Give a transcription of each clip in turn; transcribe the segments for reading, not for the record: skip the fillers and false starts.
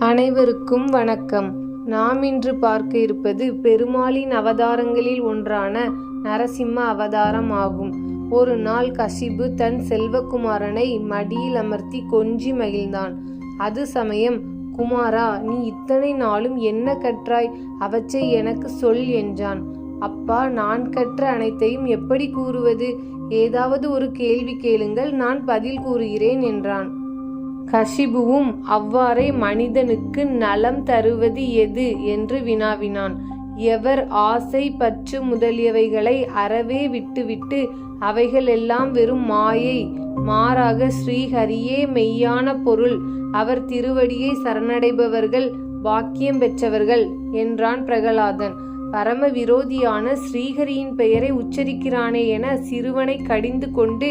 அனைவருக்கும் வணக்கம். நாம் இன்று பார்க்க இருப்பது பெருமாளின் அவதாரங்களில் ஒன்றான நரசிம்ம அவதாரம் ஆகும். ஒரு நாள் கசிபு தன் செல்வகுமாரனை மடியில் அமர்த்தி கொஞ்சி மகிழ்ந்தான். அது சமயம், குமாரா, நீ இத்தனை நாளும் என்ன கற்றாய்? அவற்றை எனக்கு சொல் என்றான். அப்பா, நான் கற்ற அனைத்தையும் எப்படி கூறுவது? ஏதாவது ஒரு கேள்வி கேளுங்கள், நான் பதில் கூறுகிறேன் என்றான். கசிபுவும் அவ்வாறே மனிதனுக்கு நலம் தருவது எது என்று வினாவினான். எவர் ஆசை, பற்று முதலியவைகளை அறவே விட்டுவிட்டு அவைகள் எல்லாம் வெறும் மாயை, மாறாக ஸ்ரீஹரியே மெய்யான பொருள், அவர் திருவடியை சரணடைபவர்கள் பாக்கியம் பெற்றவர்கள் என்றான் பிரகலாதன். பரம விரோதியான ஸ்ரீஹரியின் பெயரை உச்சரிக்கிறானே என சிறுவனை கடிந்து கொண்டு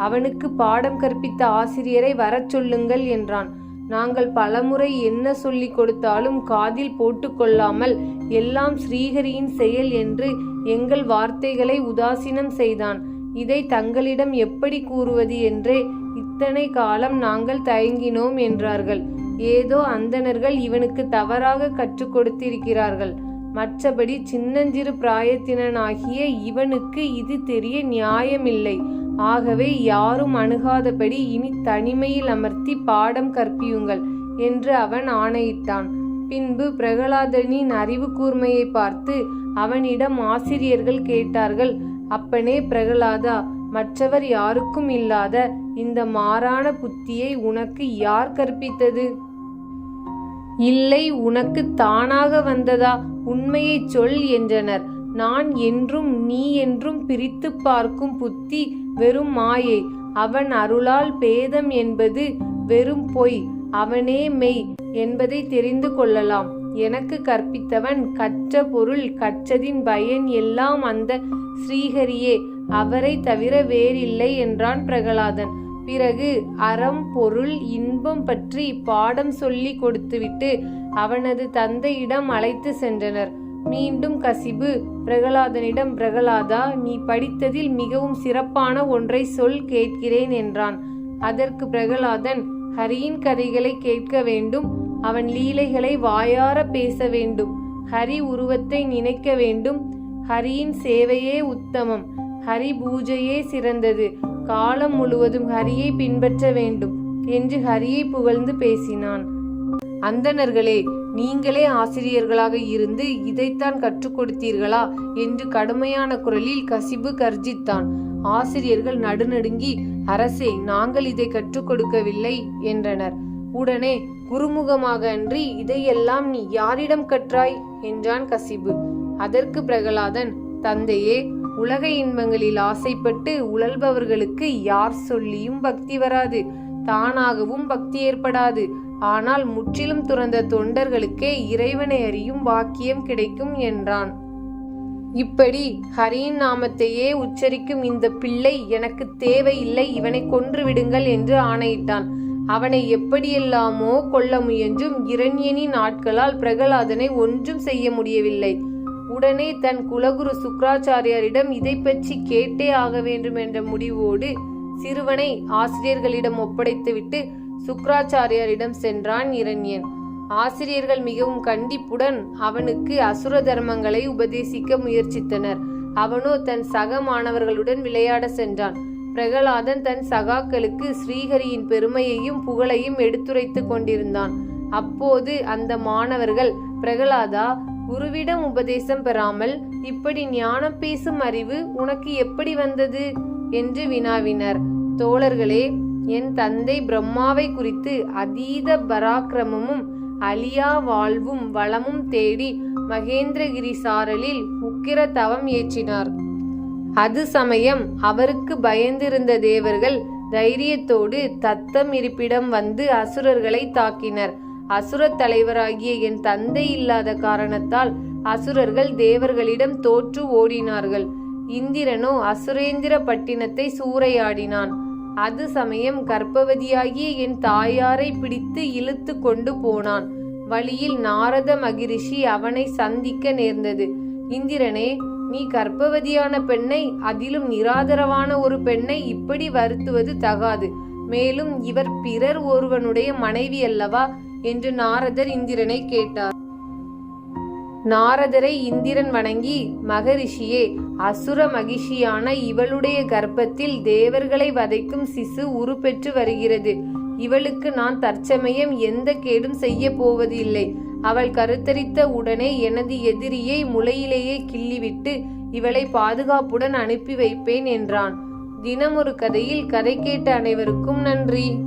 அவனுக்கு பாடம் கற்பித்த ஆசிரியரை வரச் சொல்லுங்கள் என்றான். நாங்கள் பலமுறை என்ன சொல்லிக் கொடுத்தாலும் காதில் போட்டுக்கொள்ளாமல் எல்லாம் ஸ்ரீஹரியின் செயல் என்று எங்கள் வார்த்தைகளை உதாசீனம் செய்தான். இதை தங்களிடம் எப்படி கூறுவது என்றே இத்தனை காலம் நாங்கள் தயங்கினோம் என்றார்கள். ஏதோ அந்தணர்கள் இவனுக்கு தவறாக கற்றுக் கொடுத்திருக்கிறார்கள். மற்றபடி சின்னஞ்சிறு பிராயத்தினனாகிய இவனுக்கு இது தெரிய நியாயமில்லை. ஆகவே யாரும் அணுகாதபடி இனி தனிமையில் அமர்த்தி பாடம் கற்பியுங்கள் என்று அவன் ஆணையிட்டான். பின்பு பிரகலாதனின் அறிவு கூர்மையை பார்த்து அவனிடம் ஆசிரியர்கள் கேட்டார்கள். அப்பனே பிரகலாதா, மற்றவர் யாருக்கும் இல்லாத இந்த மாறான புத்தியை உனக்கு யார் கற்பித்தது? இல்லை, உனக்கு தானாக வந்ததா? உண்மையை சொல் என்றனர். நான் என்றும் நீ என்றும் பிரித்து பார்க்கும் புத்தி வெறும் மாயை. அவன் அருளால் பேதம் என்பது வெறும் பொய். அவனே மெய் என்பதை தெரிந்து கொள்ளலாம். எனக்கு கற்பித்தவன் கற்ற பொருள், கற்றதின் பயன் எல்லாம் அந்த ஸ்ரீஹரியே, அவரை தவிர வேறில்லை என்றான் பிரகலாதன். பிறகு அறம், பொருள், இன்பம் பற்றி பாடம் சொல்லி கொடுத்துவிட்டு அவனது தந்தையிடம் அழைத்து சென்றனர். மீண்டும் கசிபு பிரகலாதனிடம், பிரகலாதா, நீ படித்ததில் மிகவும் சிறப்பான ஒன்றை சொல், கேட்கிறேன் என்றான். அதற்கு பிரகலாதன், ஹரியின் கதைகளை கேட்க வேண்டும், அவன் லீலைகளை வாயார பேச வேண்டும், ஹரி உருவத்தை நினைக்க வேண்டும், ஹரியின் சேவையே உத்தமம், ஹரி பூஜையே சிறந்தது, காலம் முழுவதும் ஹரியை பின்பற்ற வேண்டும் என்று ஹரியை புகழ்ந்து பேசினான். அந்தணர்களே, நீங்களே ஆசிரியர்களாக இருந்து இதைத்தான் கற்றுக் கொடுத்தீர்களா என்று கடுமையான குரலில் கசிபு கர்ஜித்தான். ஆசிரியர்கள் நடுநடுங்கி, அரசே, நாங்கள் இதை கற்றுக் கொடுக்கவில்லை என்றனர். உடனே, குருமுகமாக அன்றி இதையெல்லாம் நீ யாரிடம் கற்றாய் என்றான் கசிபு. அதற்கு பிரகலாதன், தந்தையே, உலக இன்பங்களில் ஆசைப்பட்டு உழல்பவர்களுக்கு யார் சொல்லியும் பக்தி வராது, தானாகவும் பக்தி ஏற்படாது. ஆனால் முற்றிலும் துறந்த தொண்டர்களுக்கே இறைவனை அறியும் பாக்கியம் கிடைக்கும் என்றான். இப்படி ஹரியின் நாமத்தையே உச்சரிக்கும் இந்த பிள்ளை எனக்கு தேவையில்லை, இவனை கொன்று விடுங்கள் என்று ஆணையிட்டான். அவனை எப்படியெல்லாமோ கொல்ல முயன்றும் இரண்யனின் ஆட்களால் பிரகலாதனை ஒன்றும் செய்ய முடியவில்லை. உடனே தன் குலகுரு சுக்ராச்சாரியாரிடம் இதை பற்றி கேட்டே ஆக வேண்டும் என்ற முடிவோடு சிறுவனை ஆசிரியர்களிடம் ஒப்படைத்துவிட்டு சுக்ராச்சாரியாரிடம் சென்றான் இரண்யன். ஆசிரியர்கள் மிகவும் கண்டிப்புடன் அவனுக்கு அசுர தர்மங்களை உபதேசிக்க முயற்சித்தனர். அவனோ தன் சக மாணவர்களுடன் விளையாட சென்றான். பிரகலாதன் தன் சகாக்களுக்கு ஸ்ரீஹரியின் பெருமையையும் புகழையும் எடுத்துரைத்து கொண்டிருந்தான். அப்போது அந்த மாணவர்கள், பிரகலாதா, குருவிடம் உபதேசம் பெறாமல் இப்படி ஞானம் பேசும் அறிவு உனக்கு எப்படி வந்தது என்று வினாவினர். தோழர்களே, என் தந்தை பிரம்மாவை குறித்து அதீத பராக்கிரமமும் அழியா வாழ்வும் வளமும் தேடி மகேந்திரகிரி சாரலில் உக்கிர தவம் ஏற்றினார். அது சமயம் அவருக்கு பயந்திருந்த தேவர்கள் தைரியத்தோடு தத்தம் இருப்பிடம் வந்து அசுரர்களை தாக்கினர். அசுர தலைவராகிய என் தந்தை இல்லாத காரணத்தால் அசுரர்கள் தேவர்களிடம் தோற்று ஓடினார்கள். இந்திரனோ அசுரேந்திர பட்டினத்தை சூறையாடினான். அது சமயம் கர்ப்பவதியாகிய என் தாயாரை பிடித்து இழுத்து கொண்டு போனான். வழியில் நாரத மகிரிஷி அவனை சந்திக்க நேர்ந்தது. இந்திரனே, நீ கர்ப்பவதியான பெண்ணை, அதிலும் நிராதரவான ஒரு பெண்ணை இப்படி வருத்துவது தகாது. மேலும் இவர் பிறர் ஒருவனுடைய மனைவி அல்லவா? என்று நாரதர் இந்திரனை கேட்டார். நாரதரை இந்திரன் வணங்கி, மகரிஷியே, அசுர மகிஷியான இவளுடைய கர்ப்பத்தில் தேவர்களை வதைக்கும் சிசு உருப்பெற்று வருகிறது. இவளுக்கு நான் தற்சமயம் எந்த கேடும் செய்ய போவதில்லை. அவள் கருத்தரித்த உடனே எனது எதிரியை முளையிலேயே கிள்ளிவிட்டு இவளை பாதுகாப்புடன் அனுப்பி வைப்பேன் என்றான். தினமொரு கதையில் கதை கேட்ட அனைவருக்கும் நன்றி.